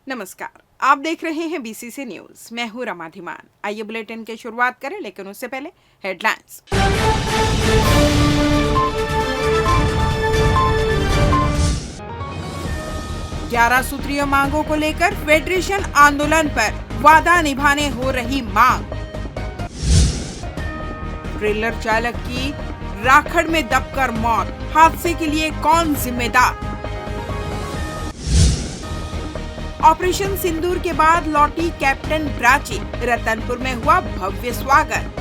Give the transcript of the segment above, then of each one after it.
नमस्कार, आप देख रहे हैं बीसीसी न्यूज। मैं हूं रमा धीमान। आइए बुलेटिन की शुरुआत करें, लेकिन उससे पहले हेडलाइंस। 11 सूत्रीय मांगों को लेकर फेडरेशन आंदोलन पर वादा निभाने हो रही मांग। ट्रेलर चालक की राखड़ में दबकर मौत, हादसे के लिए कौन जिम्मेदार? ऑपरेशन सिंदूर के बाद लौटी कैप्टन प्राची, रतनपुर में हुआ भव्य स्वागत।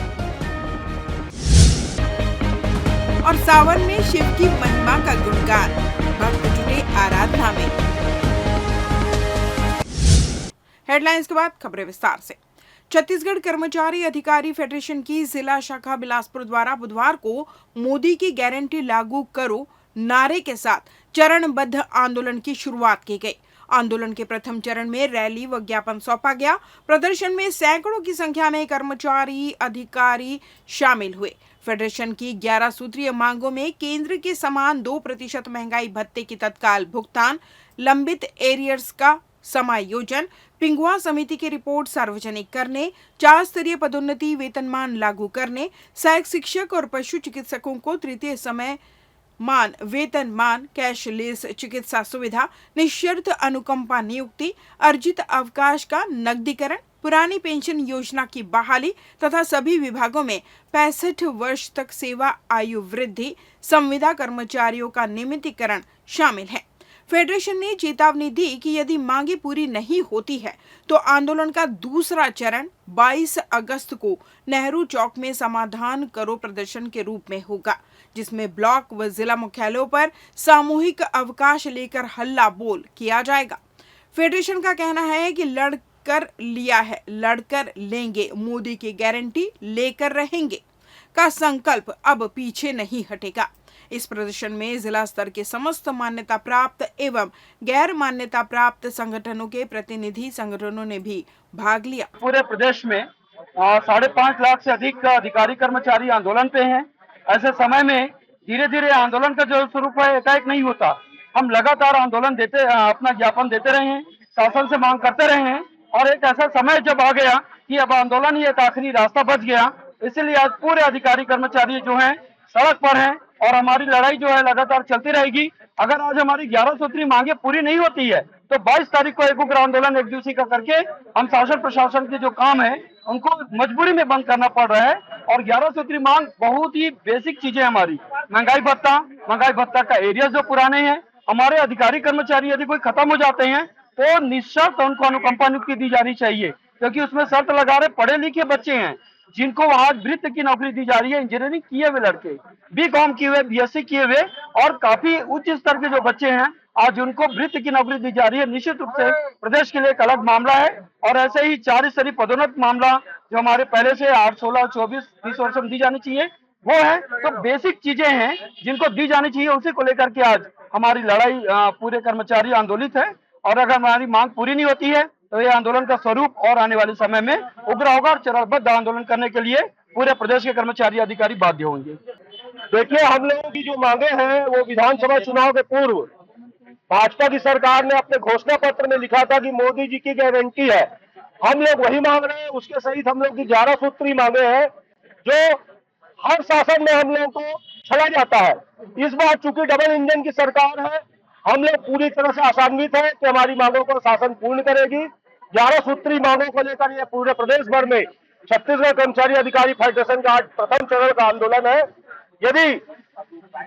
और सावन में शिव की महिमा का गुणगान, भक्त जुटे आराधना में। हेडलाइंस के बाद खबरें विस्तार से। छत्तीसगढ़ कर्मचारी अधिकारी फेडरेशन की जिला शाखा बिलासपुर द्वारा बुधवार को मोदी की गारंटी लागू करो नारे के साथ चरणबद्ध आंदोलन की शुरुआत की गई। आंदोलन के प्रथम चरण में रैली व ज्ञापन सौंपा गया। प्रदर्शन में सैकड़ों की संख्या में कर्मचारी अधिकारी शामिल हुए। फेडरेशन की 11 सूत्रीय मांगों में केंद्र के समान 2% महंगाई भत्ते की तत्काल भुगतान, लंबित एरियर्स का समायोजन, पिंगुआ समिति की रिपोर्ट सार्वजनिक करने, 4 स्तरीय पदोन्नति वेतनमान लागू करने, सहायक शिक्षक और पशु चिकित्सकों को तृतीय समय मान वेतनमान, कैशलेस चिकित्सा सुविधा, निःशर्त अनुकंपा नियुक्ति, अर्जित अवकाश का नकदीकरण, पुरानी पेंशन योजना की बहाली तथा सभी विभागों में 65 वर्ष तक सेवा आयु वृद्धि, संविदा कर्मचारियों का नियमितीकरण शामिल है। फेडरेशन ने चेतावनी दी कि यदि मांगे पूरी नहीं होती है तो आंदोलन का दूसरा चरण 22 अगस्त को नेहरू चौक में समाधान करो प्रदर्शन के रूप में होगा, जिसमें ब्लॉक व जिला मुख्यालयों पर सामूहिक अवकाश लेकर हल्ला बोल किया जाएगा। फेडरेशन का कहना है कि लड़कर लिया है, लड़कर लेंगे, मोदी की गारंटी लेकर रहेंगे का संकल्प अब पीछे नहीं हटेगा। इस प्रदर्शन में जिला स्तर के समस्त मान्यता प्राप्त एवं गैर मान्यता प्राप्त संगठनों के प्रतिनिधि संगठनों ने भी भाग लिया। पूरे प्रदेश में 5.5 लाख से अधिक अधिकारी कर्मचारी आंदोलन पे हैं। ऐसे समय में धीरे धीरे आंदोलन का जो स्वरूप है एकाएक नहीं होता। हम लगातार आंदोलन अपना ज्ञापन देते रहे हैं, शासन से मांग करते रहे हैं और एक ऐसा समय जब आ गया कि अब आंदोलन ही एक आखिरी रास्ता बच गया। इसलिए आज पूरे अधिकारी कर्मचारी जो हैं सड़क पर हैं और हमारी लड़ाई जो है लगातार चलती रहेगी। अगर आज हमारी 11 सूत्री मांगे पूरी नहीं होती है तो 22 तारीख को एक उग्र आंदोलन एक दिवसीय का करके हम शासन प्रशासन के जो काम है उनको मजबूरी में बंद करना पड़ रहा है। और 11 सूत्री मांग बहुत ही बेसिक चीजें हमारी, महंगाई भत्ता का एरिया जो पुराने हैं, हमारे अधिकारी कर्मचारी यदि कोई खत्म हो जाते हैं तो निःशर्त उनको अनुकंपा नियुक्ति दी जानी चाहिए, क्योंकि उसमें शर्त लगा रहे पढ़े लिखे बच्चे हैं जिनको आज वृत्त की नौकरी दी जा रही है। इंजीनियरिंग किए हुए लड़के, बीकॉम किए हुए, बीएससी किए हुए और काफी उच्च स्तर के जो बच्चे हैं आज उनको वृत्त की नौकरी दी जा रही है। निश्चित रूप से प्रदेश के लिए एक अलग मामला है। और ऐसे ही 4 स्तरीय पदोन्नत मामला जो हमारे पहले से 8, 16, 24, 20 वर्ष में दी जानी चाहिए वो है। तो बेसिक चीजें हैं जिनको दी जानी चाहिए, उसी को लेकर के आज हमारी लड़ाई पूरे कर्मचारी आंदोलित है। और अगर हमारी मांग पूरी नहीं होती है तो ये आंदोलन का स्वरूप और आने वाले समय में उग्र होगा और चरणबद्ध आंदोलन करने के लिए पूरे प्रदेश के कर्मचारी अधिकारी बाध्य होंगे। देखिए, हम लोगों की जो मांगे हैं वो विधानसभा चुनाव के पूर्व भाजपा की सरकार ने अपने घोषणा पत्र में लिखा था कि मोदी जी की गारंटी है। हम लोग वही मांग रहे हैं। उसके सहित हम लोग की 11 सूत्री मांगे हैं जो हर शासन में हम लोग को छला जाता है। इस बार चूंकि डबल इंजन की सरकार है, हम लोग पूरी तरह से आशान्वित है कि हमारी मांगों को शासन पूर्ण करेगी। 11 सूत्री मांगों को लेकर ये पूरे प्रदेश भर में छत्तीसगढ़ कर्मचारी अधिकारी फेडरेशन का आज प्रथम चरण का आंदोलन है। यदि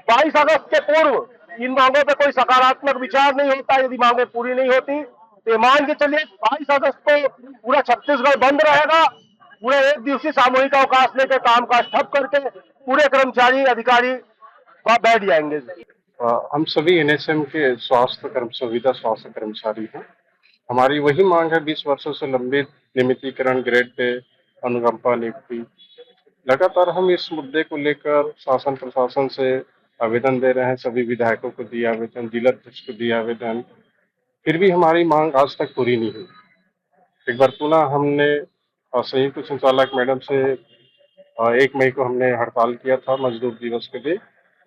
22 अगस्त के पूर्व इन मांगों पर कोई सकारात्मक विचार नहीं होता, यदि मांगे पूरी नहीं होती तो मान के चलिए 22 अगस्त को पूरा छत्तीसगढ़ बंद रहेगा। पूरे एक दिवसीय सामूहिक अवकाश लेकर कामकाज ठप करके पूरे कर्मचारी अधिकारी वहां बैठ जाएंगे। हम सभी एनएचएम के सुविधा स्वास्थ्य कर्मचारी हैं। हमारी वही मांग है 20 वर्षों से लंबित नियमितीकरण, ग्रेड पे, अनुकंपा नियुक्ति। लगातार हम इस मुद्दे को लेकर शासन प्रशासन से आवेदन दे रहे हैं। सभी विधायकों को दिया आवेदन, जिलाध्यक्ष को दिया आवेदन, फिर भी हमारी मांग आज तक पूरी नहीं हुई। एक बार पुनः हमने संयुक्त संचालक मैडम से 1 मई को हमने हड़ताल किया था मजदूर दिवस के लिए।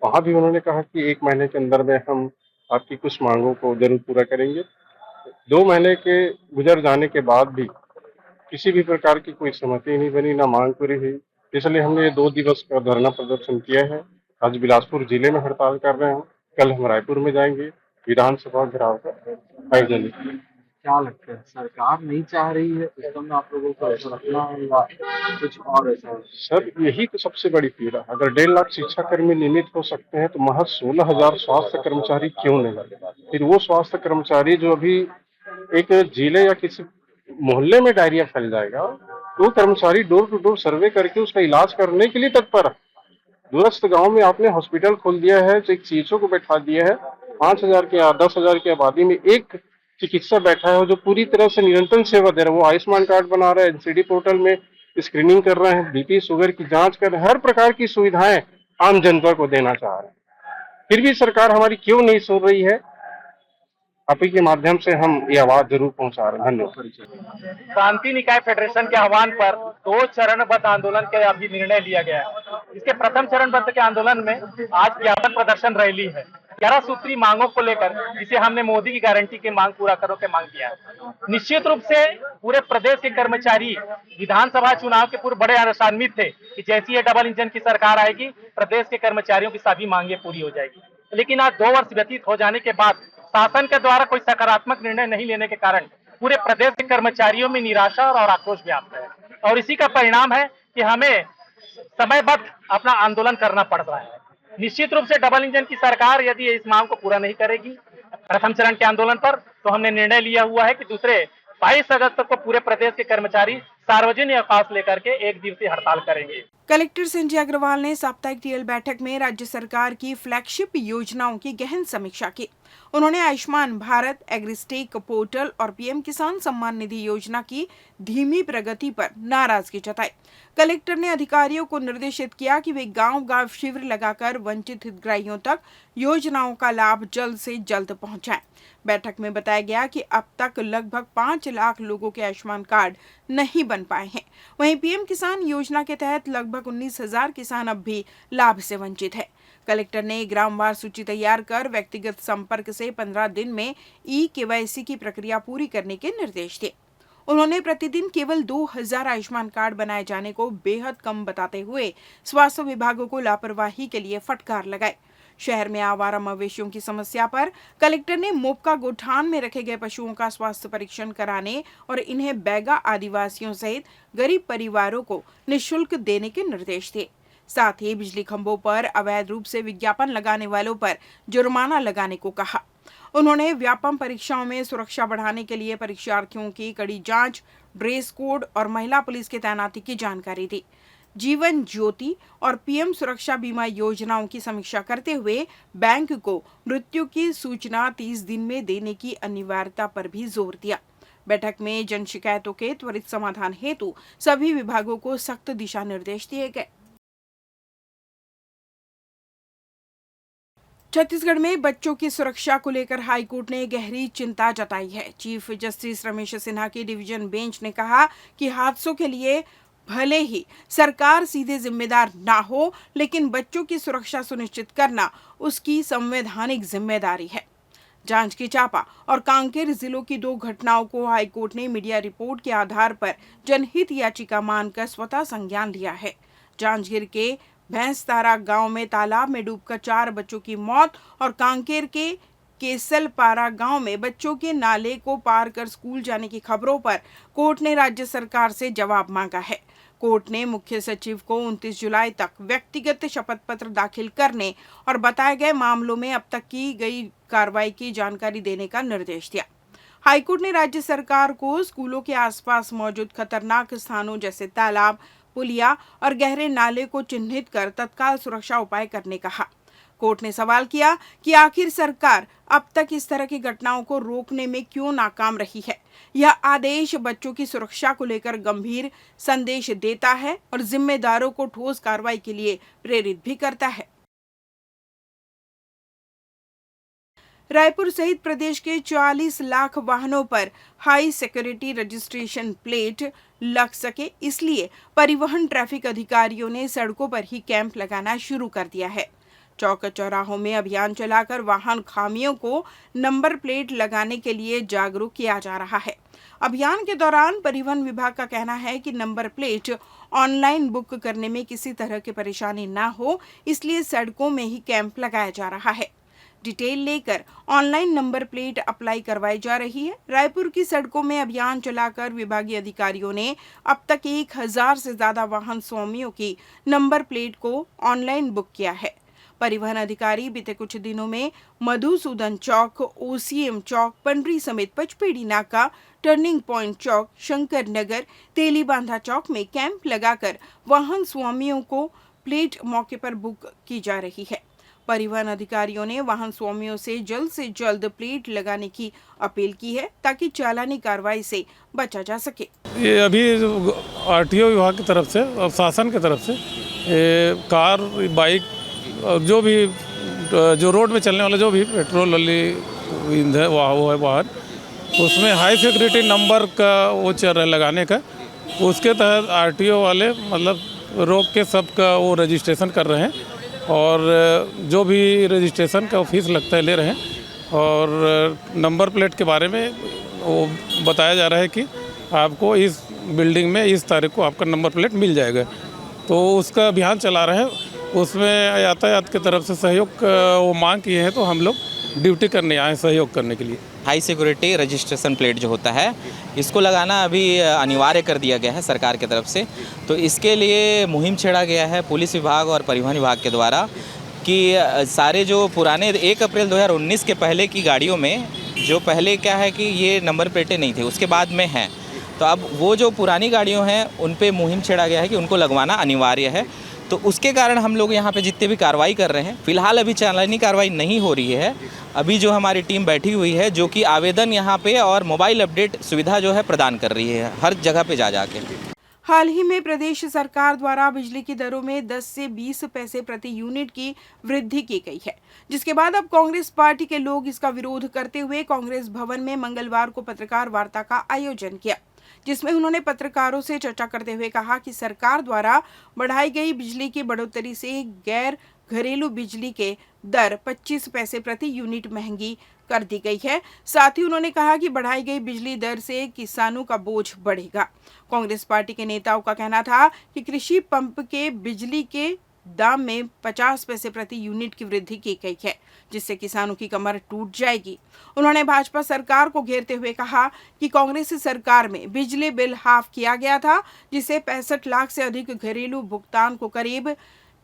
वहाँ भी उन्होंने कहा कि 1 महीने के अंदर में हम आपकी कुछ मांगों को जरूर पूरा करेंगे। 2 महीने के गुजर जाने के बाद भी किसी भी प्रकार की कोई सहमति नहीं बनी, ना मांग पूरी हुई। इसलिए हमने ये 2 दिवस का धरना प्रदर्शन किया है। आज बिलासपुर जिले में हड़ताल कर रहे हैं, कल हम रायपुर में जाएंगे, विधानसभा घेराव का आयोजन। क्या लगता है सरकार नहीं चाह रही है सिस्टम में आप लोगों को ऐसा रखना है या कुछ और ऐसा है? सर, यही तो सबसे बड़ी पीड़ा। अगर 1.5 लाख शिक्षा कर्मी नियमित हो सकते हैं तो महज 16,000 स्वास्थ्य कर्मचारी क्यों नहीं लगे? फिर वो स्वास्थ्य कर्मचारी जो अभी एक जिले या किसी मोहल्ले में डायरिया फैल जाएगा, वो कर्मचारी डोर टू डोर सर्वे करके उसका इलाज करने के लिए तत्पर है। दूरस्थ गांव में आपने हॉस्पिटल खोल दिया है, तो एक सीएचओ को बैठा दिया है। 5,000 के 10,000 की आबादी में एक चिकित्सा बैठा है जो पूरी तरह से निरंतर सेवा दे रहा है। वो आयुष्मान कार्ड बना रहा है, एनसीडी पोर्टल में स्क्रीनिंग कर रहे हैं, बीपी शुगर की जांच कर रहे हैं, हर प्रकार की सुविधाएं आम जनता को देना चाह रहे हैं। फिर भी सरकार हमारी क्यों नहीं सुन रही है? आप ही के माध्यम से हम ये आवाज जरूर पहुंचा रहे हैं। धन्यवाद। शांति निकाय फेडरेशन के आह्वान पर 2 चरणबद्ध आंदोलन के अभी निर्णय लिया गया है। इसके प्रथम चरणबद्ध के आंदोलन में आज ज्ञापन प्रदर्शन रैली है 11 सूत्री मांगों को लेकर, जिसे हमने मोदी की गारंटी की मांग पूरा करो के मांग किया है। निश्चित रूप से पूरे प्रदेश के कर्मचारी विधानसभा चुनाव के पूर्व बड़े आशान्वित थे कि जैसी ये डबल इंजन की सरकार आएगी, प्रदेश के कर्मचारियों की सभी मांगे पूरी हो जाएगी। लेकिन आज 2 वर्ष व्यतीत हो जाने के बाद शासन के द्वारा कोई सकारात्मक निर्णय नहीं लेने के कारण पूरे प्रदेश के कर्मचारियों में निराशा और आक्रोश व्याप्त है, और इसी का परिणाम है कि हमें समयबद्ध अपना आंदोलन करना पड़ रहा है। निश्चित रूप से डबल इंजन की सरकार यदि इस मांग को पूरा नहीं करेगी प्रथम चरण के आंदोलन पर, तो हमने निर्णय लिया हुआ है कि दूसरे 22 अगस्त को पूरे प्रदेश के कर्मचारी सार्वजनिक अवकाश लेकर के 1 दिवसीय हड़ताल करेंगे। कलेक्टर संजय अग्रवाल ने साप्ताहिक टीएल बैठक में राज्य सरकार की फ्लैगशिप योजनाओं की गहन समीक्षा की। उन्होंने आयुष्मान भारत, एग्रीस्टेक पोर्टल और पीएम किसान सम्मान निधि योजना की धीमी प्रगति पर नाराजगी जताई। कलेक्टर ने अधिकारियों को निर्देशित किया कि वे गांव-गांव शिविर लगाकर वंचित हितग्राहियों तक योजनाओं का लाभ जल्द से जल्द पहुंचाएं। बैठक में बताया गया कि अब तक लगभग 5 लाख लोगों के आयुष्मान कार्ड नहीं बन पाए हैं। वहीं पीएम किसान योजना के तहत लगभग 19,000 किसान अब भी लाभ से वंचित है। कलेक्टर ने ग्रामवार सूची तैयार कर व्यक्तिगत संपर्क से 15 दिन में ई-केवाईसी की प्रक्रिया पूरी करने के निर्देश दिए। उन्होंने प्रतिदिन केवल 2,000 आयुष्मान कार्ड बनाए जाने को बेहद कम बताते हुए स्वास्थ्य विभागों को लापरवाही के लिए फटकार लगाए। शहर में आवारा मवेशियों की समस्या पर कलेक्टर ने मोपका गोठान में रखे गए पशुओं का स्वास्थ्य परीक्षण कराने और इन्हें बैगा आदिवासियों सहित गरीब परिवारों को निःशुल्क देने के निर्देश दिए। साथ ही बिजली खंभों पर अवैध रूप से विज्ञापन लगाने वालों पर जुर्माना लगाने को कहा। उन्होंने व्यापम परीक्षाओं में सुरक्षा बढ़ाने के लिए परीक्षार्थियों की कड़ी जांच, ड्रेस कोड और महिला पुलिस की तैनाती की जानकारी दी। जीवन ज्योति और पीएम सुरक्षा बीमा योजनाओं की समीक्षा करते हुए बैंक को मृत्यु की सूचना 30 दिन में देने की अनिवार्यता पर भी जोर दिया। बैठक में जन शिकायतों के त्वरित समाधान हेतु सभी विभागों को सख्त दिशा निर्देश दिए गए। छत्तीसगढ़ में बच्चों की सुरक्षा को लेकर हाईकोर्ट ने गहरी चिंता जताई है। चीफ जस्टिस रमेश सिन्हा की डिवीजन बेंच ने कहा कि हादसों के लिए भले ही सरकार सीधे जिम्मेदार ना हो, लेकिन बच्चों की सुरक्षा सुनिश्चित करना उसकी संवैधानिक जिम्मेदारी है। जांजगीर चांपा और कांकेर जिलों की 2 घटनाओं को हाईकोर्ट ने मीडिया रिपोर्ट के आधार पर जनहित याचिका मानकर स्वतः संज्ञान लिया है। जांजगीर के भैंसतारा गांव में तालाब में डूबकर 4 बच्चों की मौत और कांकेर के केसलपारा गांव में बच्चों के नाले को पार कर स्कूल जाने की खबरों पर कोर्ट ने राज्य सरकार से जवाब मांगा है। कोर्ट ने मुख्य सचिव को 29 जुलाई तक व्यक्तिगत शपथ पत्र दाखिल करने और बताए गए मामलों में अब तक की गई कार्रवाई की जानकारी देने का निर्देश दिया। हाईकोर्ट ने राज्य सरकार को स्कूलों के आसपास मौजूद खतरनाक स्थानों जैसे तालाब, पुलिया और गहरे नाले को चिन्हित कर तत्काल सुरक्षा उपाय करने कहा। कोर्ट ने सवाल किया कि आखिर सरकार अब तक इस तरह की घटनाओं को रोकने में क्यों नाकाम रही है। यह आदेश बच्चों की सुरक्षा को लेकर गंभीर संदेश देता है और जिम्मेदारों को ठोस कार्रवाई के लिए प्रेरित भी करता है। रायपुर सहित प्रदेश के 40 लाख वाहनों पर हाई सिक्योरिटी रजिस्ट्रेशन प्लेट लग सके, इसलिए परिवहन ट्रैफिक अधिकारियों ने सड़कों पर ही कैंप लगाना शुरू कर दिया है। चौक चौराहों में अभियान चलाकर वाहन खामियों को नंबर प्लेट लगाने के लिए जागरूक किया जा रहा है। अभियान के दौरान परिवहन विभाग का कहना है कि नंबर प्लेट ऑनलाइन बुक करने में किसी तरह की परेशानी ना हो, इसलिए सड़कों में ही कैंप लगाया जा रहा है। डिटेल लेकर ऑनलाइन नंबर प्लेट अप्लाई करवाई जा रही है। रायपुर की सड़कों में अभियान चलाकर विभागीय अधिकारियों ने अब तक 1000 से ज्यादा वाहन स्वामियों की नंबर प्लेट को ऑनलाइन बुक किया है। परिवहन अधिकारी बीते कुछ दिनों में मधुसूदन चौक, ओसीएम चौक, पंडरी समेत पचपेड़ी नाका, टर्निंग पॉइंट चौक, शंकर नगर, तेलीबांधा चौक में कैंप लगाकर वाहन स्वामियों को प्लेट मौके पर बुक की जा रही है। परिवहन अधिकारियों ने वाहन स्वामियों से जल्द प्लेट लगाने की अपील की है ताकि चालानी कार्रवाई से बचा जा सके। ये अभी आरटीओ विभाग की तरफ से और शासन की तरफ से कार, बाइक, जो भी जो रोड में चलने वाला जो भी पेट्रोल वाली ईंधन वो है वाहन, उसमें हाई सिक्योरिटी नंबर का वो चल रहा है लगाने का। उसके तहत आरटीओ वाले मतलब रोक के सबका वो रजिस्ट्रेशन कर रहे हैं और जो भी रजिस्ट्रेशन का फीस लगता है ले रहे हैं। और नंबर प्लेट के बारे में वो बताया जा रहा है कि आपको इस बिल्डिंग में इस तारीख को आपका नंबर प्लेट मिल जाएगा। तो उसका अभियान चला रहे हैं। उसमें यातायात की तरफ से सहयोग वो मांग किए हैं, तो हम लोग ड्यूटी करने आए सहयोग करने के लिए। हाई सिक्योरिटी रजिस्ट्रेशन प्लेट जो होता है, इसको लगाना अभी अनिवार्य कर दिया गया है सरकार की तरफ से। तो इसके लिए मुहिम छेड़ा गया है पुलिस विभाग और परिवहन विभाग के द्वारा कि सारे जो पुराने 1 अप्रैल 2019 के पहले की गाड़ियों में, जो पहले क्या है कि ये नंबर प्लेटें नहीं थे, उसके बाद में हैं, तो अब वो जो पुरानी गाड़ियों हैं उन पे मुहिम छेड़ा गया है कि उनको लगवाना अनिवार्य है। तो उसके कारण हम लोग यहाँ पे जितने भी कार्रवाई कर रहे हैं, फिलहाल अभी चालानी कार्रवाई नहीं हो रही है। अभी जो हमारी टीम बैठी हुई है जो कि आवेदन यहाँ पे और मोबाइल अपडेट सुविधा जो है प्रदान कर रही है हर जगह पे जा के। हाल ही में प्रदेश सरकार द्वारा बिजली की दरों में 10 से 20 पैसे प्रति यूनिट की वृद्धि की गई है, जिसके बाद अब कांग्रेस पार्टी के लोग इसका विरोध करते हुए कांग्रेस भवन में मंगलवार को पत्रकार वार्ता का आयोजन किया, जिसमें उन्होंने पत्रकारों से चर्चा करते हुए कहा कि सरकार द्वारा बढ़ाई गई बिजली की बढ़ोतरी से गैर घरेलू बिजली के दर 25 पैसे प्रति यूनिट महंगी कर दी गई है। साथ ही उन्होंने कहा कि बढ़ाई गई बिजली दर से किसानों का बोझ बढ़ेगा। कांग्रेस पार्टी के नेताओं का कहना था कि कृषि पंप के बिजली के दाम में 50 पैसे प्रति यूनिट की वृद्धि की गई है, जिससे किसानों की कमर टूट जाएगी। उन्होंने भाजपा सरकार को घेरते हुए कहा कि कांग्रेस सरकार में बिजली बिल हाफ किया गया था, जिससे 65 लाख से अधिक घरेलू भुगतान को करीब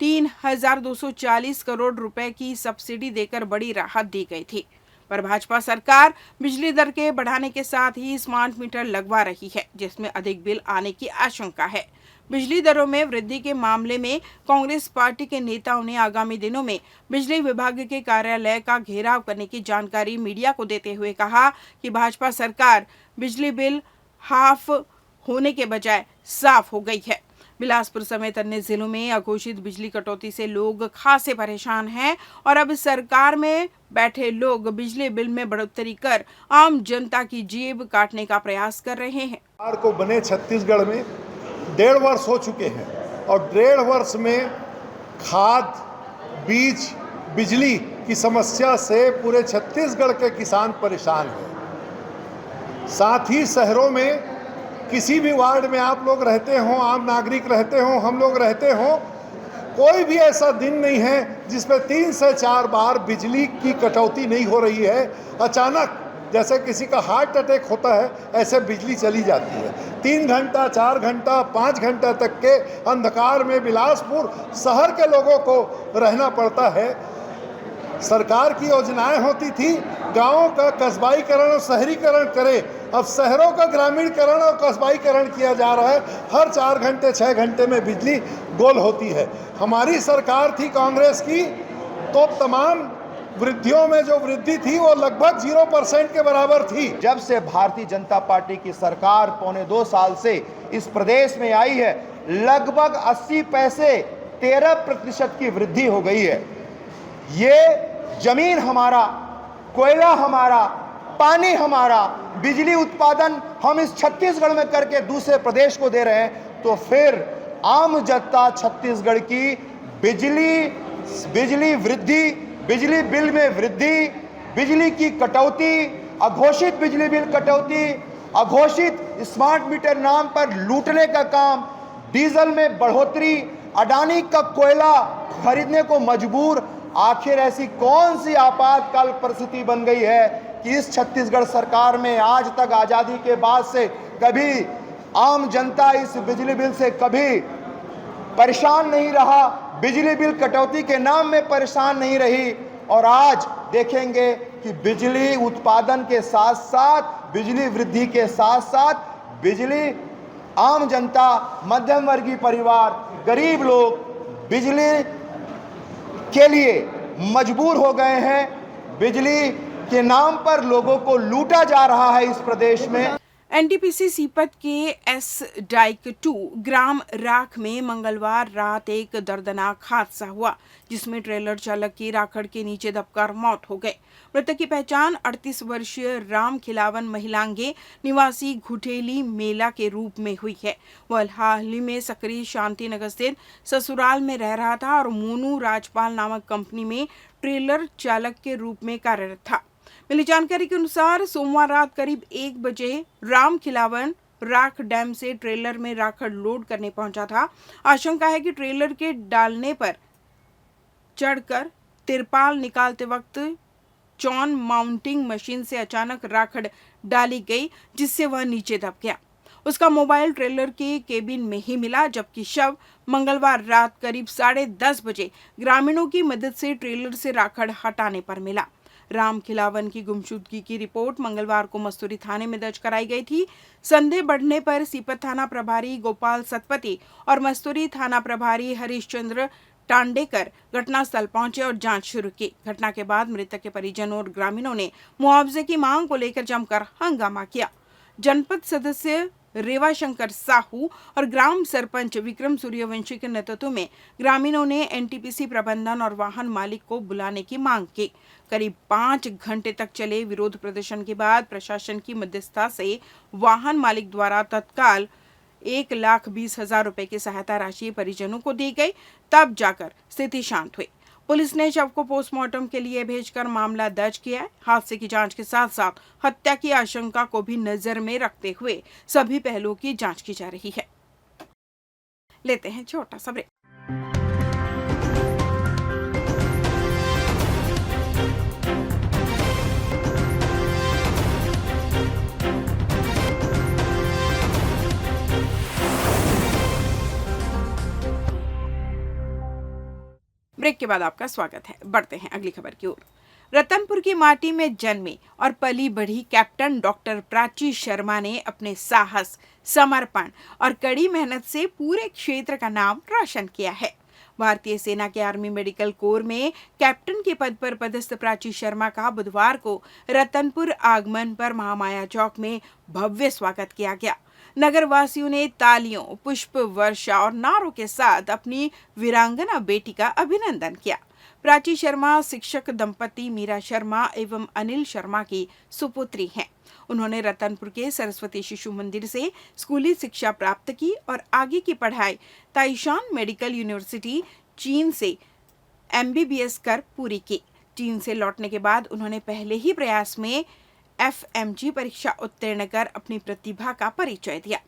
3240 करोड़ रुपए की सब्सिडी देकर बड़ी राहत दी गई थी। पर भाजपा सरकार बिजली दर के बढ़ाने के साथ ही स्मार्ट मीटर लगवा रही है, जिसमें अधिक बिल आने की आशंका है। बिजली दरों में वृद्धि के मामले में कांग्रेस पार्टी के नेताओं ने आगामी दिनों में बिजली विभाग के कार्यालय का घेराव करने की जानकारी मीडिया को देते हुए कहा कि भाजपा सरकार बिजली बिल हाफ होने के बजाय साफ हो गई है। बिलासपुर समेत अन्य जिलों में अघोषित बिजली कटौती से लोग खासे परेशान हैं और अब सरकार में बैठे लोग बिजली बिल में बढ़ोतरी कर आम जनता की जेब काटने का प्रयास कर रहे हैं। सरकार को बने छत्तीसगढ़ में 1.5 वर्ष हो चुके हैं और 1.5 वर्ष में खाद, बीज, बिजली की समस्या से पूरे छत्तीसगढ़ के किसान परेशान हैं। साथ ही शहरों में किसी भी वार्ड में आप लोग रहते हो, आम नागरिक रहते हो, हम लोग रहते हो, कोई भी ऐसा दिन नहीं है जिसमें 3 से 4 बार बिजली की कटौती नहीं हो रही है। अचानक जैसे किसी का हार्ट अटैक होता है, ऐसे बिजली चली जाती है। 3 घंटा, 4 घंटा, 5 घंटा तक के अंधकार में बिलासपुर शहर के लोगों को रहना पड़ता है। सरकार की योजनाएं होती थी गांवों का कस्बाईकरण और शहरीकरण करे, अब शहरों का ग्रामीणकरण और कस्बाईकरण किया जा रहा है। हर 4 घंटे 6 घंटे में बिजली गोल होती है। हमारी सरकार थी कांग्रेस की, तो तमाम वृद्धियों में जो वृद्धि थी वो लगभग 0% के बराबर थी। जब से भारतीय जनता पार्टी की सरकार पौने 2 साल से इस प्रदेश में आई है, लगभग 80 पैसे 13% की वृद्धि हो गई है। ये जमीन हमारा, कोयला हमारा, पानी हमारा, बिजली उत्पादन हम इस छत्तीसगढ़ में करके दूसरे प्रदेश को दे रहे हैं, तो फिर आम जनता छत्तीसगढ़ की बिजली बिजली वृद्धि, बिजली बिल में वृद्धि, बिजली की कटौती, अघोषित बिजली बिल कटौती, अघोषित स्मार्ट मीटर नाम पर लूटने का काम, डीजल में बढ़ोतरी, अडानी का कोयला खरीदने को मजबूर। आखिर ऐसी कौन सी आपातकाल परिस्थिति बन गई है कि इस छत्तीसगढ़ सरकार में आज तक आजादी के बाद से कभी आम जनता इस बिजली बिल से कभी परेशान नहीं रहा, बिजली बिल कटौती के नाम में परेशान नहीं रही। और आज देखेंगे कि बिजली उत्पादन के साथ साथ, बिजली वृद्धि के साथ साथ बिजली आम जनता, मध्यम वर्गीय परिवार, गरीब लोग बिजली के लिए मजबूर हो गए हैं। बिजली के नाम पर लोगों को लूटा जा रहा है इस प्रदेश में। एनटीपीसी सीपत के एस डाइक 2 ग्राम राख में मंगलवार रात एक दर्दनाक हादसा हुआ, जिसमें ट्रेलर चालक की राखड़ के नीचे दबकर मौत हो गई। मृतक की पहचान 38 वर्षीय राम खिलावन महिलांगे निवासी घुटेली मेला के रूप में हुई है। वह हाल ही में सक्रिय शांति नगर स्थित ससुराल में रह रहा था और मोनू राजपाल नामक कंपनी में ट्रेलर चालक के रूप में कार्यरत था। मिली जानकारी के अनुसार सोमवार रात करीब 1 बजे राम खिलावन राख डैम से ट्रेलर में राखड़ लोड करने पहुंचा था। आशंका है कि ट्रेलर के डालने पर चढ़कर तिरपाल निकालते वक्त चॉन माउंटिंग मशीन से अचानक राखड़ डाली गई, जिससे वह नीचे दब गया। उसका मोबाइल ट्रेलर के केबिन में ही मिला, जबकि शव मंगलवार रात करीब 10:30 बजे ग्रामीणों की मदद से ट्रेलर से राखड़ हटाने पर मिला। राम खिलावन की गुमशुदगी की रिपोर्ट मंगलवार को मस्तूरी थाने में दर्ज कराई गई थी। संदेह बढ़ने पर सीपत थाना प्रभारी गोपाल सतपति और मस्तूरी थाना प्रभारी हरीशचंद्र टांडेकर घटनास्थल पहुंचे और जांच शुरू की। घटना के बाद मृतक के परिजनों और ग्रामीणों ने मुआवजे की मांग को लेकर जमकर हंगामा किया। जनपद सदस्य रेवाशंकर साहू और ग्राम सरपंच विक्रम सूर्यवंशी के नेतृत्व में ग्रामीणों ने एनटीपीसी प्रबंधन और वाहन मालिक को बुलाने की मांग की। करीब 5 घंटे तक चले विरोध प्रदर्शन के बाद प्रशासन की मध्यस्थता से वाहन मालिक द्वारा तत्काल 1,20,000 रुपए की सहायता राशि परिजनों को दी गई। तब जाकर स्थिति शांत हुई। पुलिस ने शव को पोस्टमार्टम के लिए भेजकर मामला दर्ज किया है। हादसे की जांच के साथ साथ हत्या की आशंका को भी नजर में रखते हुए सभी पहलुओं की जांच की जा रही है। लेते हैं छोटा सा ब्रेक। ब्रेक के बाद आपका स्वागत है। बढ़ते हैं अगली खबर की ओर। रतनपुर की माटी में जन्मी और पली बढ़ी कैप्टन डॉक्टर प्राची शर्मा ने अपने साहस, समर्पण और कड़ी मेहनत से पूरे क्षेत्र का नाम रोशन किया है। भारतीय सेना के आर्मी मेडिकल कोर में कैप्टन के पद पर पदस्थ प्राची शर्मा का बुधवार को रतनपुर आगमन पर महामाया चौक में भव्य स्वागत किया गया। नगर वासियों ने तालियों, पुष्प वर्षा और नारों के साथ अपनी वीरांगना बेटी का अभिनंदन किया। प्राची शर्मा शिक्षक दंपति मीरा शर्मा एवं अनिल शर्मा की सुपुत्री हैं। उन्होंने रतनपुर के सरस्वती शिशु मंदिर से स्कूली शिक्षा प्राप्त की और आगे की पढ़ाई ताइशान मेडिकल यूनिवर्सिटी चीन से MBBS कर पूरी की। चीन से लौटने के बाद उन्होंने पहले ही प्रयास में FMG परीक्षा उत्तीर्ण कर अपनी प्रतिभा का परिचय दिया।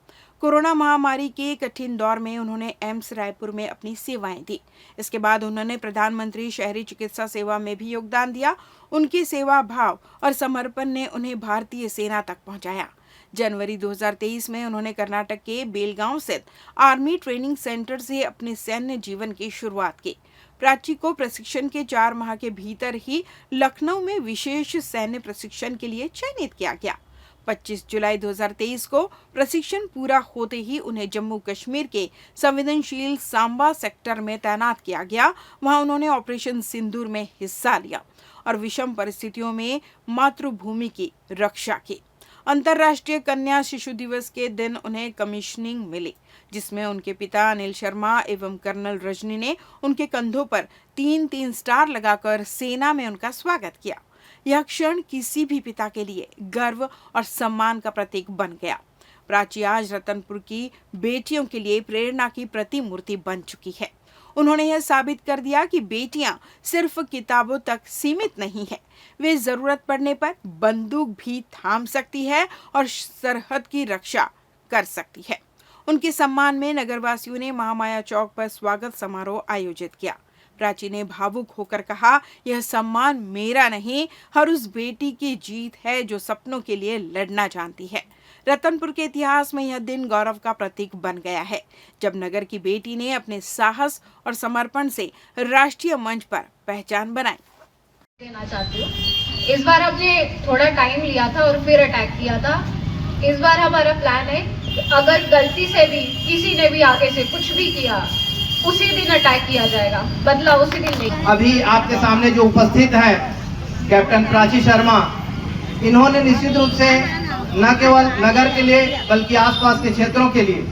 कोरोना महामारी के कठिन दौर में उन्होंने एम्स रायपुर में अपनी सेवाएं दी। इसके बाद उन्होंने प्रधानमंत्री शहरी चिकित्सा सेवा में भी योगदान दिया। उनकी सेवा भाव और समर्पण ने उन्हें भारतीय सेना तक पहुंचाया। जनवरी 2023 में उन्होंने कर्नाटक के बेलगांव स्थित आर्मी ट्रेनिंग सेंटर से अपने सैन्य जीवन की शुरुआत की। प्राची को प्रशिक्षण के 4 माह के भीतर ही लखनऊ में विशेष सैन्य प्रशिक्षण के लिए चयनित किया गया। 25 जुलाई 2023 को प्रशिक्षण पूरा होते ही उन्हें जम्मू कश्मीर के संवेदनशील सांबा सेक्टर में तैनात किया गया। वहां उन्होंने ऑपरेशन सिंदूर में हिस्सा लिया और विषम परिस्थितियों में मातृभूमि की रक्षा की। अंतर्राष्ट्रीय कन्या शिशु दिवस के दिन उन्हें कमीशनिंग मिली, जिसमें उनके पिता अनिल शर्मा एवं कर्नल रजनी ने उनके कंधों पर 3-3 स्टार लगाकर सेना में उनका स्वागत किया। यह क्षण किसी भी पिता के लिए गर्व और सम्मान का प्रतीक बन गया। प्राची आज रतनपुर की बेटियों के लिए प्रेरणा की प्रतिमूर्ति बन चुकी है। उन्होंने यह साबित कर दिया कि बेटियां सिर्फ किताबों तक सीमित नहीं है, वे जरूरत पड़ने पर बंदूक भी थाम सकती है और सरहद की रक्षा कर सकती है। उनके सम्मान में नगरवासियों ने महामाया चौक पर स्वागत समारोह आयोजित किया। प्राची ने भावुक होकर कहा, यह सम्मान मेरा नहीं, हर उस बेटी की जीत है जो सपनों के लिए लड़ना जानती है। रतनपुर के इतिहास में यह दिन गौरव का प्रतीक बन गया है, जब नगर की बेटी ने अपने साहस और समर्पण से राष्ट्रीय मंच पर पहचान बनाई। देना चाहती हूँ, इस बार हमने थोड़ा टाइम लिया था और फिर अटैक किया था। इस बार हमारा प्लान है कि अगर गलती से भी किसी ने भी आगे से कुछ भी किया, उसी दिन अटैक किया जाएगा, बदला उसी दिन नहीं। अभी आपके सामने जो उपस्थित है कैप्टन प्राची शर्मा, इन्होंने निश्चित रूप से न केवल नगर के लिए बल्कि आसपास के क्षेत्रों के लिए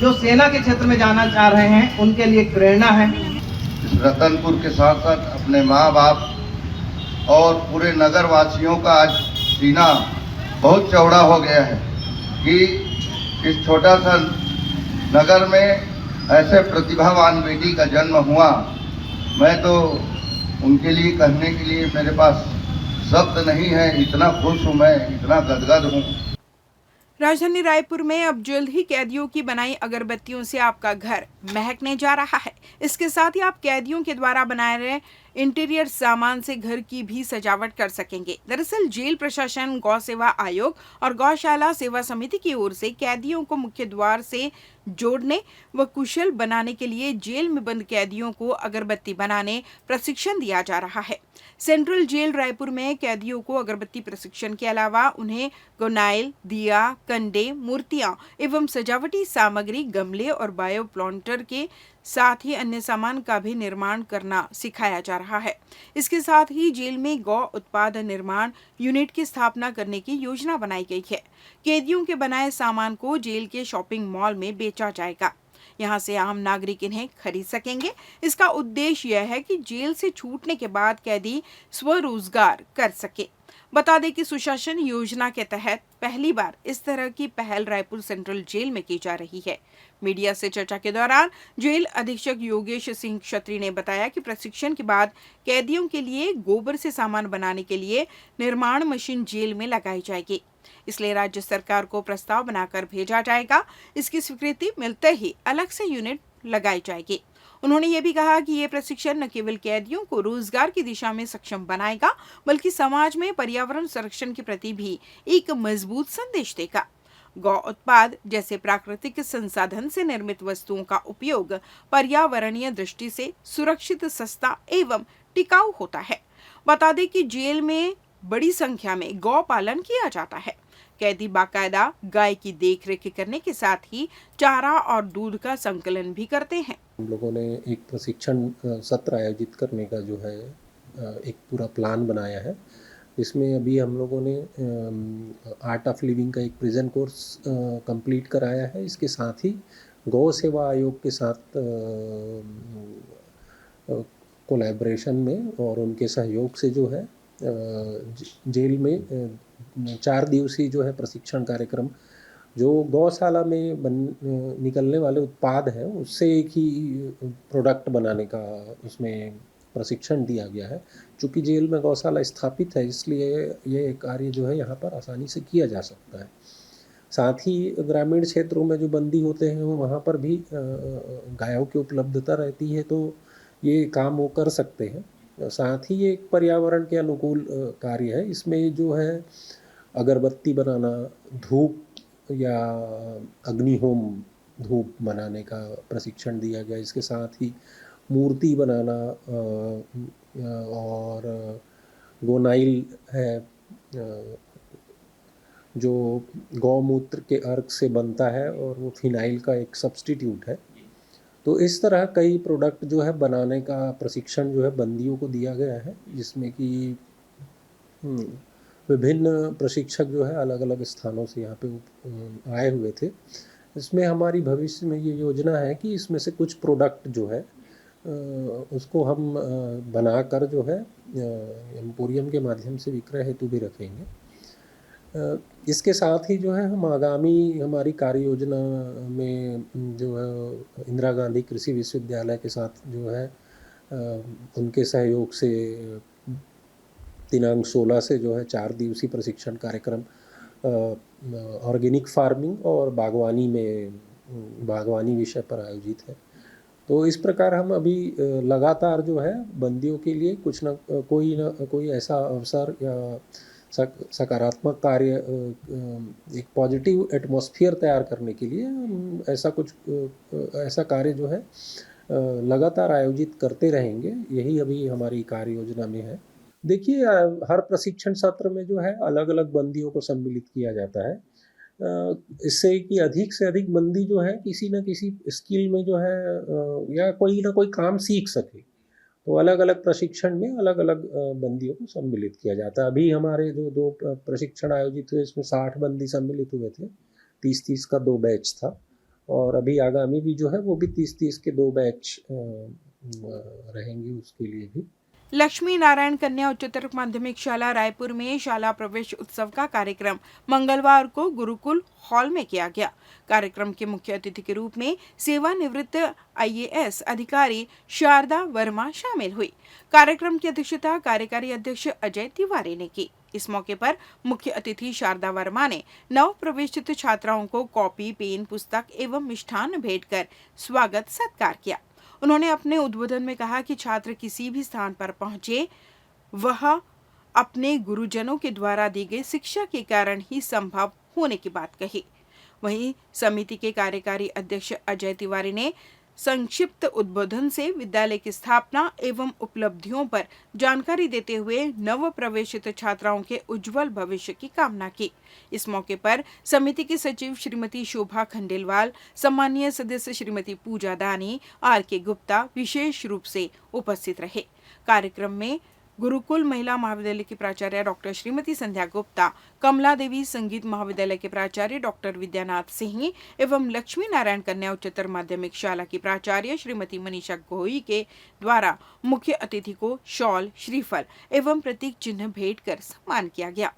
जो सेना के क्षेत्र में जाना चाह रहे हैं उनके लिए एक प्रेरणा है। इस रतनपुर के साथ साथ अपने माँ बाप और पूरे नगर वासियों का आज सीना बहुत चौड़ा हो गया है कि इस छोटा सा नगर में ऐसे प्रतिभावान बेटी का जन्म हुआ। मैं तो उनके लिए कहने के लिए मेरे पास शब्द नहीं है, इतना खुश हूँ मैं, इतना गदगद हूँ। राजधानी रायपुर में अब जल्द ही कैदियों की बनाई अगरबत्तियों से आपका घर महकने जा रहा है। इसके साथ ही आप कैदियों के द्वारा बनाए गए इंटीरियर सामान से घर की भी सजावट कर सकेंगे। दरअसल जेल प्रशासन, गौ सेवा आयोग और गौशाला सेवा समिति की ओर से कैदियों को मुख्य द्वार से जोड़ने व कुशल बनाने के लिए जेल में बंद कैदियों को अगरबत्ती बनाने प्रशिक्षण दिया जा रहा है। सेंट्रल जेल रायपुर में कैदियों को अगरबत्ती प्रशिक्षण के अलावा उन्हें गोनाइल, दिया, कंडे, मूर्तियां एवं सजावटी सामग्री, गमले और बायो प्लांटर के साथ ही अन्य सामान का भी निर्माण करना सिखाया जा रहा है। इसके साथ ही जेल में गौ उत्पाद निर्माण यूनिट की स्थापना करने की योजना बनाई गई है। कैदियों के बनाए सामान को जेल के शॉपिंग मॉल में बेचा जाएगा। यहां से आम नागरिक इन्हें खरीद सकेंगे। इसका उद्देश्य यह है कि जेल से छूटने के बाद कैदी स्वरोजगार कर सके। बता दें कि सुशासन योजना के तहत पहली बार इस तरह की पहल रायपुर सेंट्रल जेल में की जा रही है। मीडिया से चर्चा के दौरान जेल अधीक्षक योगेश सिंह क्षत्री ने बताया कि प्रशिक्षण के बाद कैदियों के लिए गोबर से सामान बनाने के लिए निर्माण मशीन जेल में लगाई जाएगी। इसलिए राज्य सरकार को प्रस्ताव बनाकर भेजा जाएगा। इसकी स्वीकृति मिलते ही अलग से यूनिट लगाई जाएगी। उन्होंने ये भी कहा कि ये प्रशिक्षण न केवल कैदियों को रोजगार की दिशा में सक्षम बनाएगा, बल्कि समाज में पर्यावरण संरक्षण के प्रति भी एक मजबूत संदेश देगा। गौ उत्पाद जैसे प्राकृतिक संसाधन से निर्मित वस्तुओं का उपयोग पर्यावरणीय दृष्टि से सुरक्षित, सस्ता एवं टिकाऊ होता है। बता दें कि जेल में बड़ी संख्या में गौ पालन किया जाता है। कैदी बाकायदा गाय की देखरेख करने के साथ ही चारा और दूध का संकलन भी करते हैं। हम लोगों ने एक प्रशिक्षण सत्र आयोजित करने का जो है एक पूरा प्लान बनाया है, जिसमें अभी हम लोगों ने आर्ट ऑफ लिविंग का एक प्रिजन कोर्स कंप्लीट कराया है। इसके साथ ही गौ सेवा आयोग के साथ कोलैबोरेशन में और उनके सहयोग से जो है जेल में 4 दिवसीय जो है प्रशिक्षण कार्यक्रम, जो गौशाला में निकलने वाले उत्पाद हैं उससे एक ही प्रोडक्ट बनाने का उसमें प्रशिक्षण दिया गया है। चूँकि जेल में गौशाला स्थापित है, इसलिए ये कार्य जो है यहाँ पर आसानी से किया जा सकता है। साथ ही ग्रामीण क्षेत्रों में जो बंदी होते हैं वहाँ पर भी गायों की उपलब्धता रहती है, तो ये काम वो कर सकते हैं। साथ ही ये एक पर्यावरण के अनुकूल कार्य है। इसमें जो है अगरबत्ती बनाना, धूप या अग्निहोम धूप बनाने का प्रशिक्षण दिया गया। इसके साथ ही मूर्ति बनाना और गोनाइल है जो गौमूत्र के अर्क से बनता है और वो फिनाइल का एक सब्स्टिट्यूट है। तो इस तरह कई प्रोडक्ट जो है बनाने का प्रशिक्षण जो है बंदियों को दिया गया है, जिसमें कि विभिन्न प्रशिक्षक जो है अलग अलग स्थानों से यहाँ पे आए हुए थे। इसमें हमारी भविष्य में ये योजना है कि इसमें से कुछ प्रोडक्ट जो है उसको हम बनाकर जो है एम्पोरियम के माध्यम से विक्रय हेतु भी रखेंगे। इसके साथ ही जो है हम आगामी हमारी कार्य योजना में जो है इंदिरा गांधी कृषि विश्वविद्यालय के साथ जो है उनके सहयोग से दिनांक 16 से जो है 4 दिवसीय प्रशिक्षण कार्यक्रम ऑर्गेनिक फार्मिंग और बागवानी विषय पर आयोजित है। तो इस प्रकार हम अभी लगातार जो है बंदियों के लिए कुछ न कोई ऐसा अवसर या सकारात्मक कार्य एक पॉजिटिव एटमॉस्फेयर तैयार करने के लिए हम ऐसा कार्य जो है लगातार आयोजित करते रहेंगे। यही अभी हमारी कार्य योजना में है। देखिए, हर प्रशिक्षण सत्र में जो है अलग अलग बंदियों को सम्मिलित किया जाता है, इससे कि अधिक से अधिक बंदी जो है किसी न किसी स्किल में जो है या कोई ना कोई काम सीख सके। तो अलग अलग प्रशिक्षण में अलग अलग बंदियों को सम्मिलित किया जाता है। अभी हमारे जो 2 प्रशिक्षण आयोजित हुए इसमें 60 बंदी सम्मिलित हुए थे। 30-30 का 2 बैच था और अभी आगामी भी जो है वो भी 30-30 के 2 बैच रहेंगे उसके लिए भी। लक्ष्मी नारायण कन्या उच्चतर माध्यमिक शाला रायपुर में शाला प्रवेश उत्सव का कार्यक्रम मंगलवार को गुरुकुल हॉल में किया गया। कार्यक्रम के मुख्य अतिथि के रूप में सेवानिवृत्त IAS अधिकारी शारदा वर्मा शामिल हुई। कार्यक्रम की अध्यक्षता कार्यकारी अध्यक्ष अजय तिवारी ने की। इस मौके पर मुख्य अतिथि शारदा वर्मा ने नव प्रवेशित छात्राओं को कॉपी, पेन, पुस्तक एवं मिष्ठान भेंट कर स्वागत सत्कार किया। उन्होंने अपने उद्बोधन में कहा कि छात्र किसी भी स्थान पर पहुंचे वह अपने गुरुजनों के द्वारा दी गई शिक्षा के कारण ही संभव होने की बात कही। वहीं समिति के कार्यकारी अध्यक्ष अजय तिवारी ने संक्षिप्त उद्बोधन से विद्यालय की स्थापना एवं उपलब्धियों पर जानकारी देते हुए नव प्रवेशित छात्राओं के उज्जवल भविष्य की कामना की। इस मौके पर समिति की सचिव श्रीमती शोभा खंडेलवाल, सम्मानीय सदस्य श्रीमती पूजा दानी, RK गुप्ता विशेष रूप से उपस्थित रहे। कार्यक्रम में गुरुकुल महिला महाविद्यालय की प्राचार्य डॉक्टर श्रीमती संध्या गुप्ता, कमला देवी संगीत महाविद्यालय के प्राचार्य डॉक्टर विद्यानाथ सिंह एवं लक्ष्मी नारायण कन्या उच्चतर माध्यमिक शाला की प्राचार्य श्रीमती मनीषा गोई के द्वारा मुख्य अतिथि को शॉल, श्रीफल एवं प्रतीक चिन्ह भेंट कर सम्मान किया गया।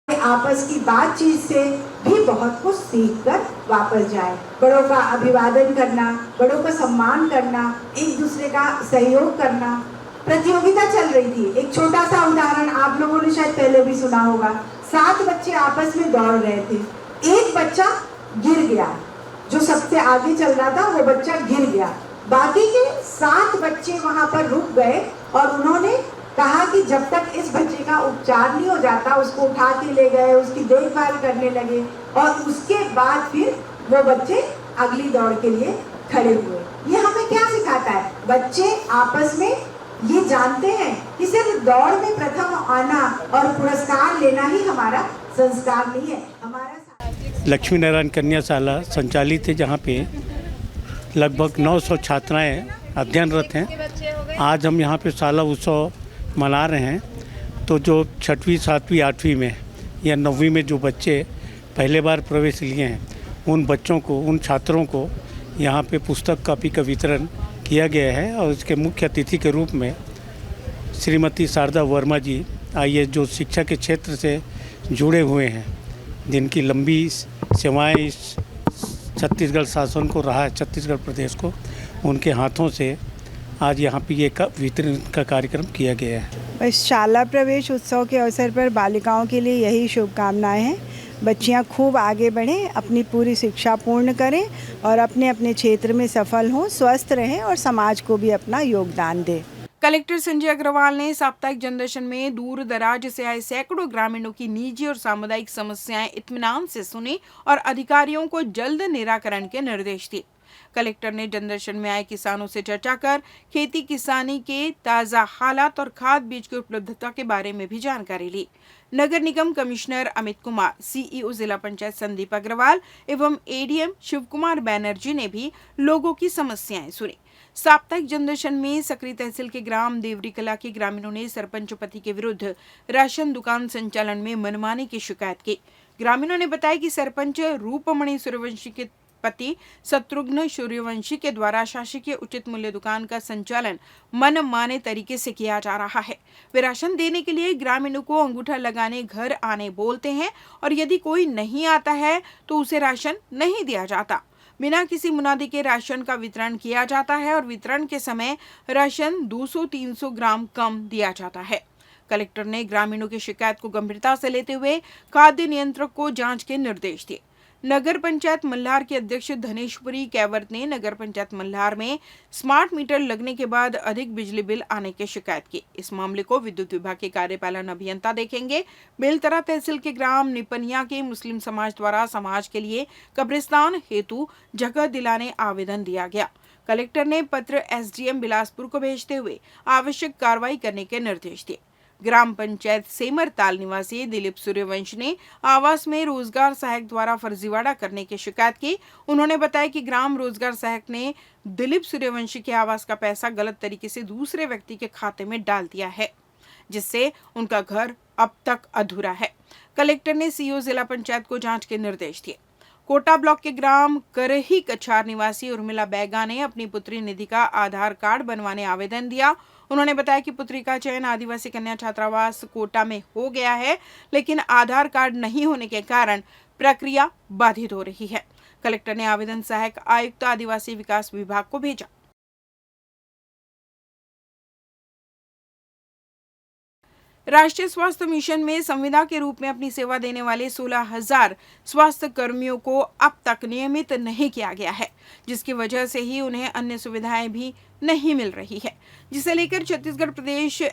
आपस की बातचीत से भी बहुत कुछ सीख कर वापस जाए। बड़ों का अभिवादन करना, बड़ों का सम्मान करना, एक दूसरे का सहयोग करना। प्रतियोगिता चल रही थी। एक छोटा सा उदाहरण आप लोगों ने शायद पहले भी सुना होगा। 7 बच्चे आपस में दौड़ रहे थे। एक बच्चा गिर गया, जो सबसे आगे चल रहा था वो बच्चा गिर गया। बाकी के 7 बच्चे वहां पर रुक गए और उन्होंने कहा कि जब तक इस बच्चे का उपचार नहीं हो जाता, उसको उठा के ले गए, उसकी देखभाल करने लगे और उसके बाद फिर वो बच्चे अगली दौड़ के लिए खड़े हुए। ये हमें क्या सिखाता है? बच्चे आपस में ये जानते हैं कि सिर्फ दौड़ में प्रथम आना और पुरस्कार लेना ही हमारा संस्कार नहीं है। हमारा लक्ष्मी नारायण कन्या शाला संचालित है, जहाँ पे लगभग 900 छात्राएं अध्ययनरत हैं। आज हम यहाँ पे शाला उत्सव मना रहे हैं। तो जो 6वीं, 7वीं, 8वीं में या 9वीं में जो बच्चे पहले बार प्रवेश लिए हैं, उन बच्चों को, उन छात्रों को यहाँ पे पुस्तक कॉपी का वितरण किया गया है। और इसके मुख्य अतिथि के रूप में श्रीमती शारदा वर्मा जी IAS, जो शिक्षा के क्षेत्र से जुड़े हुए हैं, जिनकी लंबी सेवाएं इस छत्तीसगढ़ शासन को रहा है, छत्तीसगढ़ प्रदेश को, उनके हाथों से आज यहाँ पे ये वितरण का कार्यक्रम किया गया है। इस शाला प्रवेश उत्सव के अवसर पर बालिकाओं के लिए यही शुभकामनाएं हैं। बच्चियां खूब आगे बढ़ें, अपनी पूरी शिक्षा पूर्ण करें और अपने अपने क्षेत्र में सफल हों, स्वस्थ रहें और समाज को भी अपना योगदान दें। कलेक्टर संजय अग्रवाल ने साप्ताहिक जनदर्शन में दूर दराज से आए सैकड़ों ग्रामीणों की निजी और सामुदायिक समस्याएं इत्मीनान से सुनी और अधिकारियों को जल्द निराकरण के निर्देश दिए। कलेक्टर ने जनदर्शन में आए किसानों से चर्चा कर खेती किसानी के ताज़ा हालात और खाद बीज की उपलब्धता के बारे में भी जानकारी ली। नगर निगम कमिश्नर अमित कुमार, CEO जिला पंचायत संदीप अग्रवाल एवं ADM शिव कुमार बैनर्जी ने भी लोगों की समस्याएं सुनी। साप्ताहिक जनदर्शन में सकरी तहसील के ग्राम देवरी कला के ग्रामीणों ने सरपंच पति के विरुद्ध राशन दुकान संचालन में मनमानी की शिकायत की। ग्रामीणों ने बताया कि सरपंच रूपमणि सूर्यवंशी के पति शत्रुघ्न सूर्यवंशी के द्वारा शासकीय उचित मूल्य दुकान का संचालन मनमाने तरीके से किया जा रहा है। वे राशन देने के लिए ग्रामीणों को अंगूठा लगाने घर आने बोलते हैं और यदि कोई नहीं आता है तो उसे राशन नहीं दिया जाता। बिना किसी मुनादी के राशन का वितरण किया जाता है और वितरण के समय राशन 200-300 ग्राम कम दिया जाता है। कलेक्टर ने ग्रामीणों की शिकायत को गंभीरता से लेते हुए खाद्य नियंत्रक को जांच के निर्देश दिए। नगर पंचायत मल्हार के अध्यक्ष धनेशपुरी कैवर्त ने नगर पंचायत मल्हार में स्मार्ट मीटर लगने के बाद अधिक बिजली बिल आने की शिकायत की। इस मामले को विद्युत विभाग के कार्यपालन अभियंता देखेंगे। बेलतरा तहसील के ग्राम निपनिया के मुस्लिम समाज द्वारा समाज के लिए कब्रिस्तान हेतु जगह दिलाने आवेदन दिया गया। कलेक्टर ने पत्र एसडीएम बिलासपुर को भेजते हुए आवश्यक कार्रवाई करने के निर्देश दिए। ग्राम पंचायत सेमरताल निवासी दिलीप सूर्यवंशी ने आवास में रोजगार सहायक द्वारा फर्जीवाड़ा करने की शिकायत की। उन्होंने बताया कि ग्राम रोजगार सहायक ने दिलीप सूर्यवंशी के आवास का पैसा गलत तरीके से दूसरे व्यक्ति के खाते में डाल दिया है, जिससे उनका घर अब तक अधूरा है। कलेक्टर ने सीईओ जिला पंचायत को जांच के निर्देश दिए। कोटा ब्लॉक के ग्राम करही कछार निवासी उर्मिला बैगा ने अपनी पुत्री निधि का आधार कार्ड बनवाने आवेदन दिया। उन्होंने बताया कि पुत्री का चयन आदिवासी कन्या छात्रावास कोटा में हो गया है, लेकिन आधार कार्ड नहीं होने के कारण प्रक्रिया बाधित हो रही है। कलेक्टर ने आवेदन सहायक आयुक्त आदिवासी विकास विभाग को भेजा। राष्ट्रीय स्वास्थ्य मिशन में संविदा के रूप में अपनी सेवा देने वाले 16,000 स्वास्थ्य कर्मियों को अब तक नियमित नहीं किया गया है, जिसकी वजह से ही उन्हें अन्य सुविधाएं भी नहीं मिल रही है, जिसे लेकर छत्तीसगढ़ प्रदेश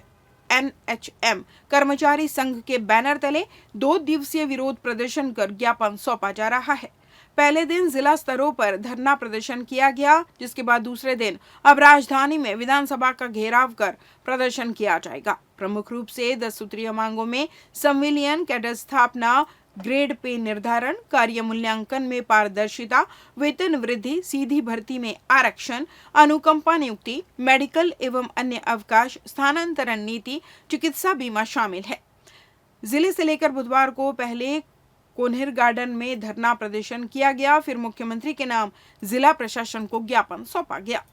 NHM कर्मचारी संघ के बैनर तले 2 दिवसीय विरोध प्रदर्शन कर ज्ञापन सौंपा जा रहा है। पहले दिन जिला स्तरों पर धरना प्रदर्शन किया गया, जिसके बाद दूसरे दिन अब राजधानी में विधानसभा का घेराव कर प्रदर्शन किया जाएगा। प्रमुख रूप से 10 सूत्रीय मांगों में संविलियन, कैडर स्थापना, ग्रेड पे निर्धारण, कार्य मूल्यांकन में पारदर्शिता, वेतन वृद्धि, सीधी भर्ती में आरक्षण, अनुकंपा नियुक्ति, मेडिकल एवं अन्य अवकाश, स्थानांतरण नीति, चिकित्सा बीमा शामिल है। जिले से लेकर बुधवार को पहले कोन्हिर गार्डन में धरना प्रदर्शन किया गया, फिर मुख्यमंत्री के नाम जिला प्रशासन को ज्ञापन सौंपा गया।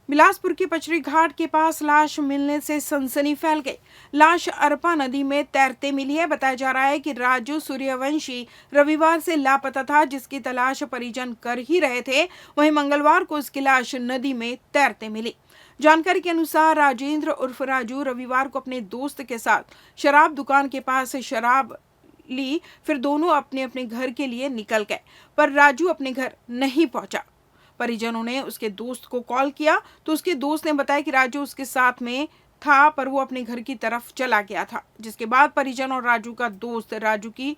बिलासपुर की पचरी घाट के पास लाश मिलने से सनसनी फैल गई। लाश अरपा नदी में तैरते मिली है। बताया जा रहा है कि राजू सूर्यवंशी रविवार से लापता था, जिसकी तलाश परिजन कर ही रहे थे। वहीं मंगलवार को उसकी लाश नदी में तैरते मिली। जानकारी के अनुसार राजेंद्र उर्फ राजू रविवार को अपने दोस्त के साथ शराब दुकान के पास से शराब ली, फिर दोनों अपने अपने घर के लिए निकल गए, पर राजू अपने घर नहीं पहुंचा। परिजनों ने उसके दोस्त को कॉल किया तो उसके दोस्त ने बताया कि राजू उसके साथ में था, पर वो अपने घर की तरफ चला गया था। जिसके बाद परिजन और राजू का दोस्त राजू की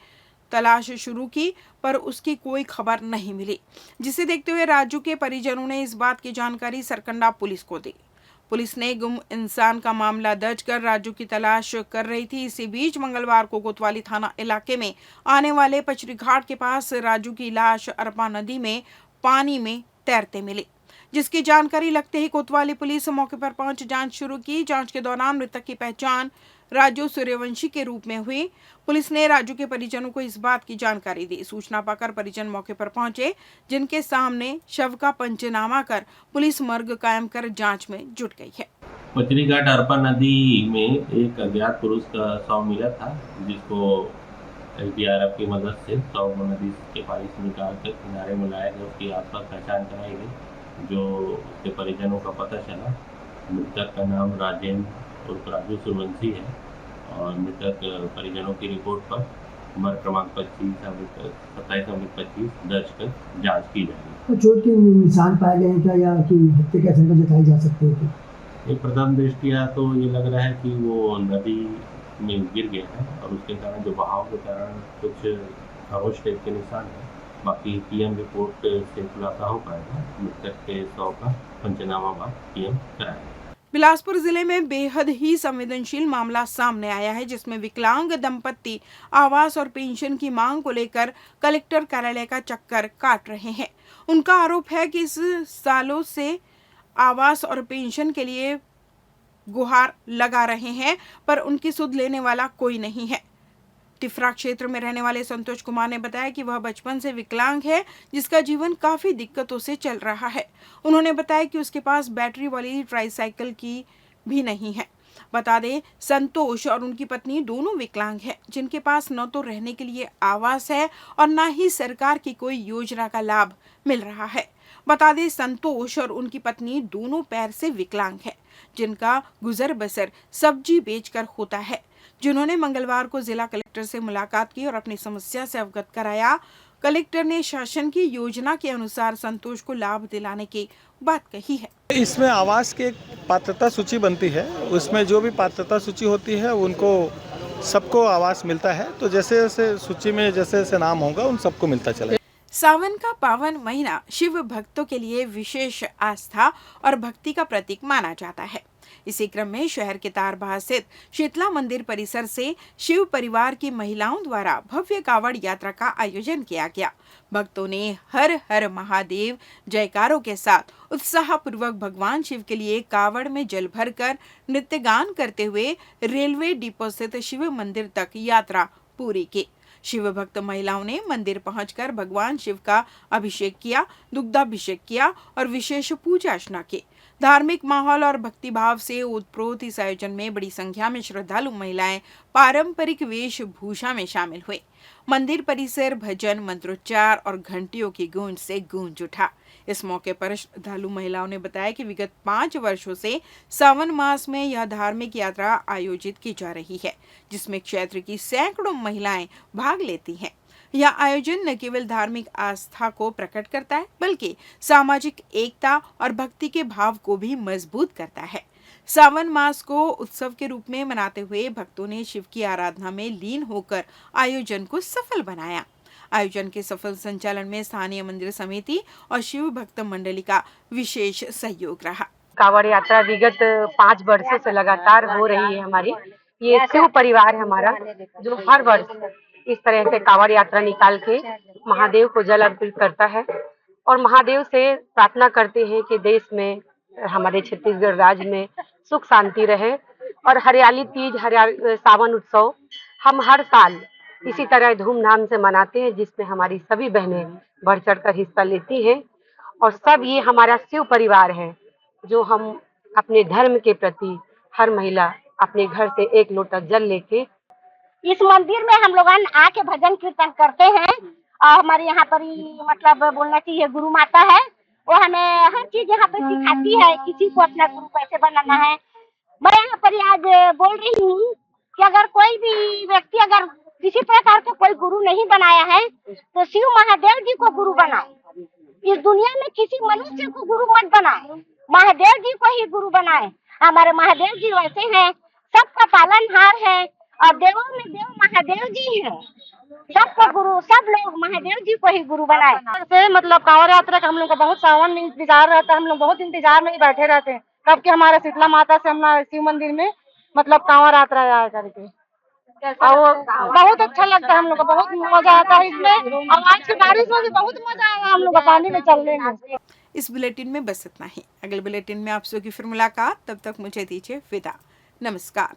तलाश शुरू की, पर उसकी कोई खबर नहीं मिली, जिसे देखते हुए राजू के परिजनों ने इस बात की जानकारी सरकंडा पुलिस को दी। पुलिस ने गुम इंसान का मामला दर्ज कर राजू की तलाश कर रही थी। इसी बीच मंगलवार को कोतवाली थाना इलाके में आने वाले पचरी घाट के पास राजू की लाश अरपा नदी में पानी में तैरते मिली, जिसकी जानकारी लगते ही कोतवाली पुलिस मौके पर पहुंच जांच शुरू की। जांच के दौरान मृतक की पहचान राजू सूर्यवंशी के रूप में हुई। पुलिस ने राजू के परिजनों को इस बात की जानकारी दी। सूचना पाकर परिजन मौके पर पहुंचे, जिनके सामने शव का पंचनामा कर पुलिस मर्ग कायम कर जांच में जुट गई है। पचरी घाट अरपा नदी में एक अज्ञात पुरुष का शव मिला था, जिसको SDRF की मदद से शव को नदी के पानी से निकाल कर किनारे में लाया गया। उसकी आसपास पहचान कराई गई, जो उसके परिजनों का पता चला। मृतक का नाम राजेंद्र उर्फ राजू सूर्यवंशी है और मृतक परिजनों की रिपोर्ट पर उम्र क्रमांक 27/25 दर्ज कर जांच की जाएगी। तो चोट के निशान पाए गए हैं क्या, या कि हत्या के आशंका जताई जा सकती है? एक प्रथम दृष्टिया तो ये लग रहा है कि वो नदी में गिर गया है और उसके कारण जो बहाव के कारण कुछ खरोच टाइप के निशान है। बाकी PM रिपोर्ट से खुलासा हो पाएगा। मृतक के शव का पंचनामा बाद PM कराएगा। बिलासपुर जिले में बेहद ही संवेदनशील मामला सामने आया है, जिसमें विकलांग दंपत्ति आवास और पेंशन की मांग को लेकर कलेक्टर कार्यालय का चक्कर काट रहे हैं। उनका आरोप है कि इस सालों से आवास और पेंशन के लिए गुहार लगा रहे हैं, पर उनकी सुध लेने वाला कोई नहीं है। तिफरा क्षेत्र में रहने वाले संतोष कुमार ने बताया कि वह बचपन से विकलांग है, जिसका जीवन काफी दिक्कतों से चल रहा है। उन्होंने बताया कि उसके पास बैटरी वाली ट्राईसाइकिल की भी नहीं है। बता दें, संतोष और उनकी पत्नी दोनों विकलांग हैं, जिनके पास न तो रहने के लिए आवास है और न ही सरकार की कोई योजना का लाभ मिल रहा है। बता दें, संतोष और उनकी पत्नी दोनों पैर से विकलांग है, जिनका गुजर बसर सब्जी बेचकर होता है। जिन्होंने मंगलवार को जिला कलेक्टर से मुलाकात की और अपनी समस्या से अवगत कराया। कलेक्टर ने शासन की योजना के अनुसार संतोष को लाभ दिलाने की बात कही है। इसमें आवास की एक पात्रता सूची बनती है, उसमें जो भी पात्रता सूची होती है उनको सबको आवास मिलता है। तो जैसे जैसे सूची में जैसे जैसे नाम होगा उन सबको मिलता चलेगा। सावन का पावन महीना शिव भक्तों के लिए विशेष आस्था और भक्ति का प्रतीक माना जाता है। इसी क्रम में शहर के तारबाग स्थित शीतला मंदिर परिसर से शिव परिवार की महिलाओं द्वारा भव्य कावड़ यात्रा का आयोजन किया गया। भक्तों ने हर हर महादेव जयकारों के साथ उत्साहपूर्वक भगवान शिव के लिए कावड़ में जल भरकर नृत्य गान करते हुए रेलवे डिपो स्थित शिव मंदिर तक यात्रा पूरी की। शिव भक्त महिलाओं ने मंदिर पहुंचकर भगवान शिव का अभिषेक किया, दुग्धाभिषेक किया और विशेष पूजा अर्चना की। धार्मिक माहौल और भक्ति भाव से ओतप्रोत इस आयोजन में बड़ी संख्या में श्रद्धालु महिलाएं पारंपरिक वेशभूषा में शामिल हुए। मंदिर परिसर भजन, मंत्रोच्चार और घंटियों की गूंज से गूंज उठा। इस मौके पर श्रद्धालु महिलाओं ने बताया कि विगत 5 वर्षों से सावन मास में यह धार्मिक यात्रा आयोजित की जा रही है, जिसमें क्षेत्र की सैकड़ों महिलाएं भाग लेती हैं। यह आयोजन न केवल धार्मिक आस्था को प्रकट करता है, बल्कि सामाजिक एकता और भक्ति के भाव को भी मजबूत करता है। सावन मास को उत्सव के रूप में मनाते हुए भक्तों ने शिव की आराधना में लीन होकर आयोजन को सफल बनाया। आयोजन के सफल संचालन में स्थानीय मंदिर समिति और शिव भक्त मंडली का विशेष सहयोग रहा। कावड़ यात्रा विगत 5 वर्षों से लगातार हो रही है। हमारी ये शिव परिवार है हमारा, जो हर वर्ष इस तरह से कावड़ यात्रा निकाल के महादेव को जल अर्पित करता है और महादेव से प्रार्थना करते हैं कि देश में, हमारे छत्तीसगढ़ राज्य में सुख शांति रहे और हरियाली तीज सावन उत्सव हम हर साल इसी तरह धूमधाम से मनाते हैं, जिसमें हमारी सभी बहनें बढ़ चढ़ कर हिस्सा लेती हैं और सब ये हमारा शिव परिवार है, जो हम अपने धर्म के प्रति हर महिला अपने घर से 1 लोटा जल लेके इस मंदिर में हम लोग आके भजन कीर्तन करते हैं। और हमारे यहाँ पर मतलब बोलना चाहिए गुरु माता है, वो हमें हर चीज यहाँ पर सिखाती है। किसी को अपना गुरु कैसे बनाना है। मैं यहाँ पर आज बोल रही हूँ कि अगर कोई भी व्यक्ति अगर किसी प्रकार का कोई गुरु नहीं बनाया है तो शिव महादेव जी को गुरु बनाए। इस दुनिया में किसी मनुष्य को गुरु मत बनाए, महादेव जी को ही गुरु बनाए। हमारे महादेव जी वैसे हैं, सबका पालनहार है और देवों में देव महादेव जी हैं। सबको गुरु, सब लोग महादेव जी को ही गुरु बनाए। से मतलब कांवड़ यात्रा का हम लोग का बहुत सावन में इंतजार रहता है। हम लोग बहुत इंतजार में ही बैठे रहते हैं कब कि हमारे शीतला माता से हमारे शिव मंदिर में मतलब कांवड़ यात्रा आया करके। और बहुत अच्छा लगता है, हम लोग को बहुत मजा आता है इसमें। और आज की बारिश में भी बहुत मजा आया हम लोग को पानी में चलने में। इस बुलेटिन में बस इतना ही। अगले बुलेटिन में आपसे की फिर मुलाकात, तब तक मुझे दीजिए विदा। नमस्कार।